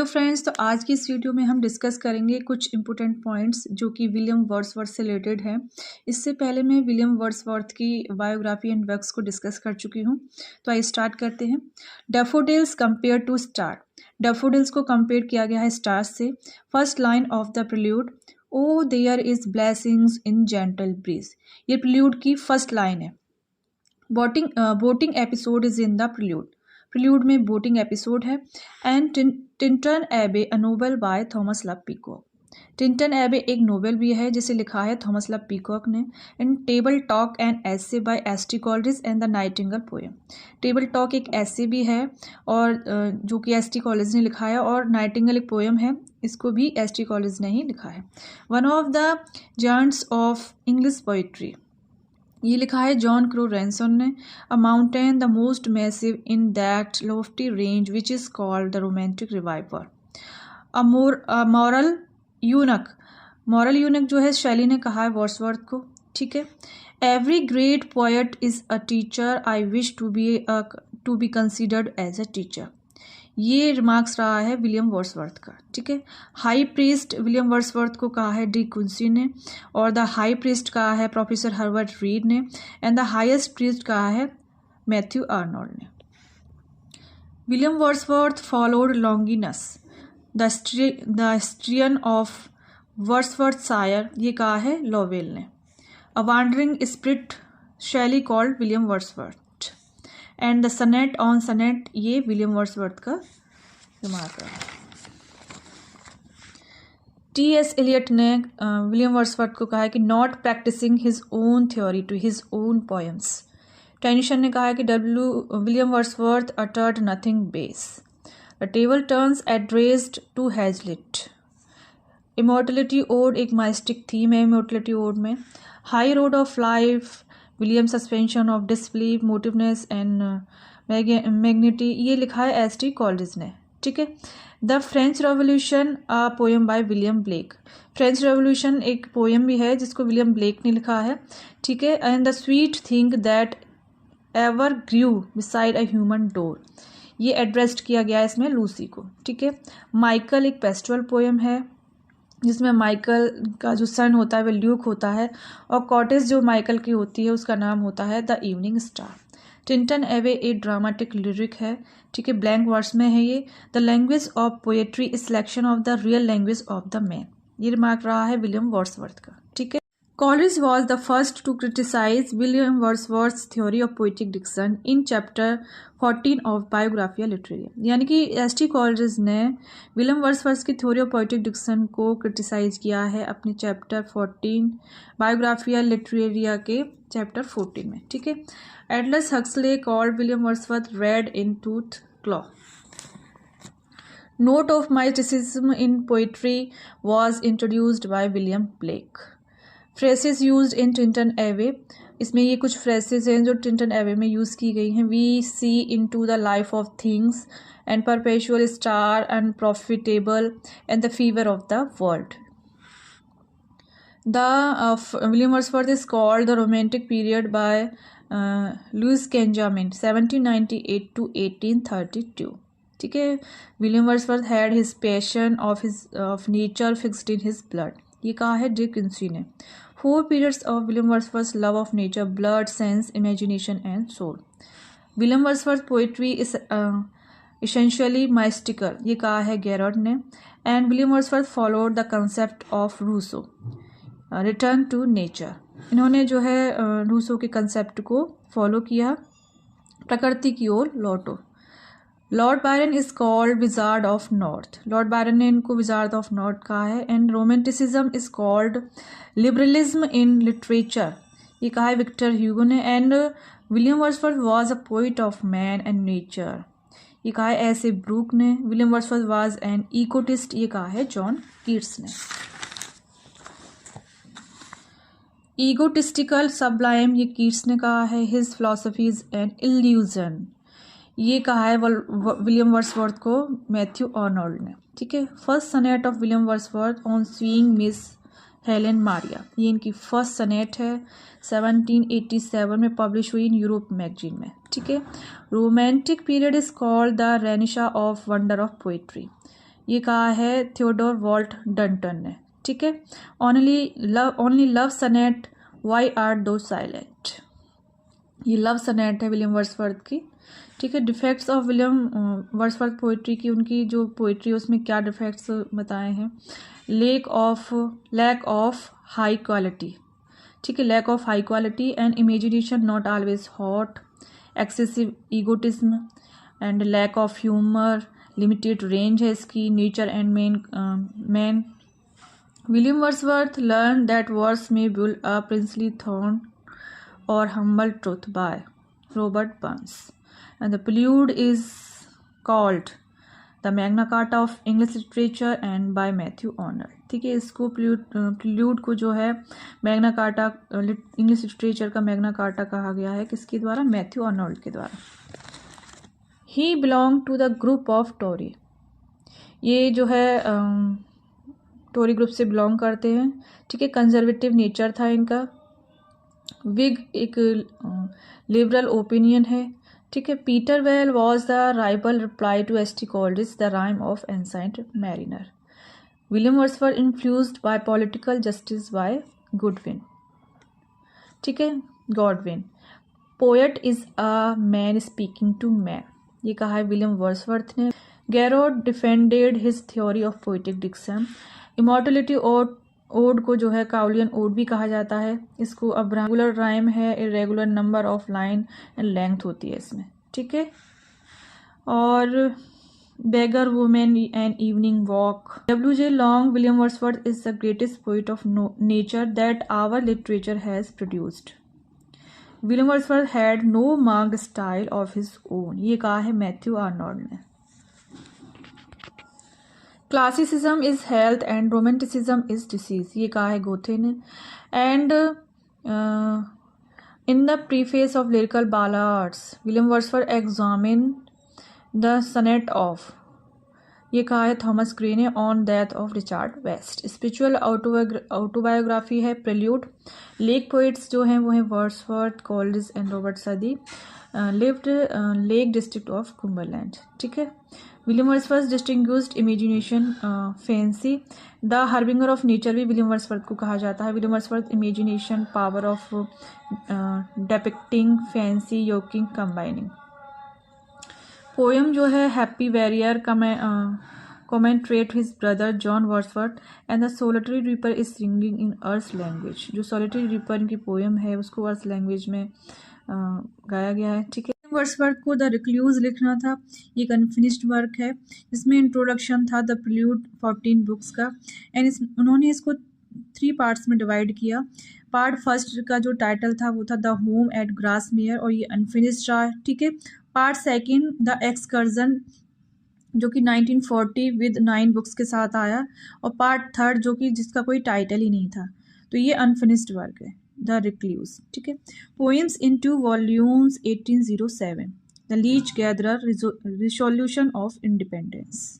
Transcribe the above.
Friends, तो आज की इस वीडियो में हम डिस्कस करेंगे कुछ इंपॉर्टेंट पॉइंट्स जो कि विलियम वर्ड्सवर्थ से रिलेटेड है। इससे पहले मैं विलियम वर्ड्सवर्थ की बायोग्राफी एंड वर्क्स को डिस्कस कर चुकी हूँ। तो आइए स्टार्ट करते हैं। Daffodils compare to star. Daffodils को कंपेयर किया गया है स्टार्स से। First line of the prelude, oh there is blessings in gentle breeze. ये प्रिल्यूड की फर्स्ट लाइन है। Boating episode is in the prelude. Prelude में बोटिंग एपिसोड है। And Tintern Abbey a novel by Thomas Love peacock. Tintern Abbey एक novel भी है जिसे लिखा है थॉमस लव पीकॉक ने। And table talk and essay by S T. Coleridge and the nightingale poem. Table talk एक essay भी है और जो कि एस.टी. कॉलरिज ने लिखा है, और नाइटिंगेल एक पोएम है, इसको भी एस.टी. कॉलरिज ने ही लिखा है। One of the giants of English poetry, ये लिखा है जॉन क्रो रैनसन ने। अ mountain the most massive in that Lofty range which is called the romantic reviver. Moral यूनक जो है शैली ने कहा है वर्ड्सवर्थ को। ठीक है। Every great poet is a teacher, I wish to be considered as a teacher. ये रिमार्क्स रहा है विलियम वर्ड्सवर्थ का। ठीक है। हाई प्रीस्ट विलियम वर्ड्सवर्थ को कहा है डी कुंसी ने, और द हाई प्रीस्ट कहा है प्रोफेसर हर्बर्ट रीड ने, एंड द हाईएस्ट प्रीस्ट कहा है मैथ्यू आर्नोल्ड ने। William Wordsworth followed Longinus the historian of Wordsworthshire, ये कहा है लॉवेल ने। A wandering spirit Shelley called William Wordsworth. And the sonnet on sonnet, ये विलियम वर्ड्सवर्थ का रिमार्क है। टी.एस. एलियट ने विलियम वर्ड्सवर्थ को कहा है कि not practising his own theory to his own poems. Tennyson ने कहा है कि William Wordsworth uttered nothing base. The table turns addressed to Hazlitt. Immortality ode एक माइस्टिक थीम है इमोर्टलिटी ओड में। High road of life, William suspension of disbelief, motiveness and magnity, ये लिखा है एस.टी. कॉलरिज ने। ठीक है। The French revolution a poem by William Blake. French revolution एक पोएम भी है जिसको विलियम ब्लेक ने लिखा है। ठीक है। And the sweet thing that ever grew beside a human door, ये एड्रेस्ड किया गया है इसमें लूसी को। ठीक है। माइकल एक पेस्टोरल पोएम है जिसमें माइकल का जो सन होता है वह ल्यूक होता है, और कॉटेज जो माइकल की होती है उसका नाम होता है द इवनिंग स्टार। टिंटन एवे एक ड्रामेटिक लिरिक है। ठीक है। ब्लैंक वर्ड्स में है ये। The language of poetry is selection of the real language of the man, ये रिमार्क रहा है विलियम वर्ड्सवर्थ का। ठीक है। Coleridge was the first to criticise William Wordsworth's theory of poetic diction in chapter 14 of Biographia Literaria. यानी कि S T. Coleridge ने William Wordsworth की थ्योरी ऑफ पोएटिक डिक्शन को क्रिटिसाइज किया है अपने चैप्टर 14 बायोग्राफिया लिटरेरिया के चैप्टर 14 में। ठीक है। एडलस Huxley called William Wordsworth red in tooth claw. Note of mysticism in poetry was introduced by William Blake. Phrases used in Tintern Abbey, इसमें ये कुछ फ्रेसेस हैं जो टिंटन एवे में यूज़ की गई हैं। We see into the life of things and perpetual star and profitable and the fever of the world. The William Wordsworth is called the romantic period by Louis Cazamian 1798 to 1832। ठीक है। William Wordsworth had his passion of nature fixed in his blood, ये कहा है D कुंसी ने। 4 periods of William Wordsworth's love of nature, blood, sense, imagination and soul. William Wordsworth's poetry is essentially mystical, ये कहा है गैरॉड ने। And William Wordsworth followed the concept of Rousseau, return to nature. इन्होंने जो है रूसो के concept को follow किया, प्रकृति की ओर लौटो। Lord Byron is called wizard of north. Lord Byron ने इनको विजार्ड ऑफ नॉर्थ कहा है। And romanticism is called liberalism in literature, ये कहा है विक्टर ह्यूगो ने। And William Wordsworth was a poet of man and nature, ये कहा है एस.ए. ब्रूक ने। William Wordsworth was an egotist, ये कहा है जॉन कीट्स ने। ईगोटिस्टिकल सब्लाइम, ये कीट्स ने कहा है। हिज फिलॉसफीज एंड इल्यूजन, ये कहा है विलियम वर्ड्सवर्थ को मैथ्यू आर्नोल्ड ने। ठीक है। First sonnet of William Wordsworth on seeing Miss Helen Maria, ये इनकी फर्स्ट सनेट है, 1787 में पब्लिश हुई इन यूरोप मैगजीन में। ठीक है। Romantic period is called the रेनिशा of wonder of poetry, ये कहा है थियोडोर वॉल्ट डंटन ने, ठीक है। ओनली लव सनेट, वाई आर दो साइलेंट, ये लव सनेट है विलियम वर्ड्सवर्थ की, ठीक है। Defects of William Wordsworth poetry की, उनकी जो पोइट्री है उसमें क्या डिफेक्ट्स बताए हैं। लैक ऑफ हाई क्वालिटी, ठीक है, lack of high quality and imagination not always hot, excessive egotism and lack of humour, limited range है इसकी, nature and man. William Wordsworth learn that words में बिल्ड अ प्रिंसली थॉर्न और humble truth by Robert Burns, and the prelude is called the Magna Carta of English Literature and by Matthew Arnold, ठीक है। इसको prelude को जो है Magna Carta, English literature का Magna Carta कहा गया है, किसके द्वारा, मैथ्यू आर्नोल्ड के द्वारा। He belong to the group of Tory, ये जो है टोरी ग्रुप से बिलोंग करते हैं, ठीक है। कंजर्वेटिव नेचर था इनका, विग एक लिबरल ओपिनियन है, ठीक है। Peter Bell was the rival reply to S T Coleridge's the rime of ancient mariner. William Wordsworth influenced by political justice by Goodwin, ठीक है, Godwin. Poet is a man speaking to man, ये कहा है William Wordsworth ने। Garrod defended his theory of poetic diction. Immortality ode को जो है काउलियन odd भी कहा जाता है। इसको अब रेगुलर राइम है, irregular number of line and length होती है इसमें, ठीक है। और beggar women and evening walk. W.J. Long, William Wordsworth is the greatest poet of nature that our literature has produced. William Wordsworth had no marked style of his own, ये कहा है Matthew Arnold ने। Classicism is health and romanticism is disease, ये कहा है Goethe ने। And in the preface of lyrical ballads William Wordsworth examine the sonnet of, ये कहा है थॉमस ग्रे ने। On death of Richard West, spiritual autobiography है प्रेल्यूड। लेक पोइट्स जो हैं वो हैं Wordsworth, Coleridge and Robert Southey. Lived lake district of Cumberland, ठीक है। William Wordsworth distinguished imagination fancy. The harbinger of nature भी William Wordsworth को कहा जाता है। William Wordsworth imagination, power of depicting fancy, yoking, combining. Poem जो है happy warrior commemorate his brother John Wordsworth and the solitary reaper is singing in Erse language. जो solitary reaper की poem है उसको अर्थ लैंग्वेज में गाया गया है, ठीक है। वर्ड्सवर्थ को द रिक्लूज लिखना था, ये एक अनफिनिश्ड वर्क है। इसमें इंट्रोडक्शन था द प्रिल्यूड 14 बुक्स का, एंड उन्होंने इसको 3 पार्ट्स में डिवाइड किया। पार्ट फर्स्ट का जो टाइटल था वो था द होम एट ग्रासमेयर, और ये अनफिनिश्ड रहा, ठीक है। पार्ट सेकंड द एक्सकर्जन, जो कि 1940 विद 9 बुक्स के साथ आया, और पार्ट थर्ड जो कि जिसका कोई टाइटल ही नहीं था, तो ये अनफिनिश्ड वर्क है द रिक्लूज, ठीक है। Poems in 2 volumes 1807, the leech gatherer, resolution of independence.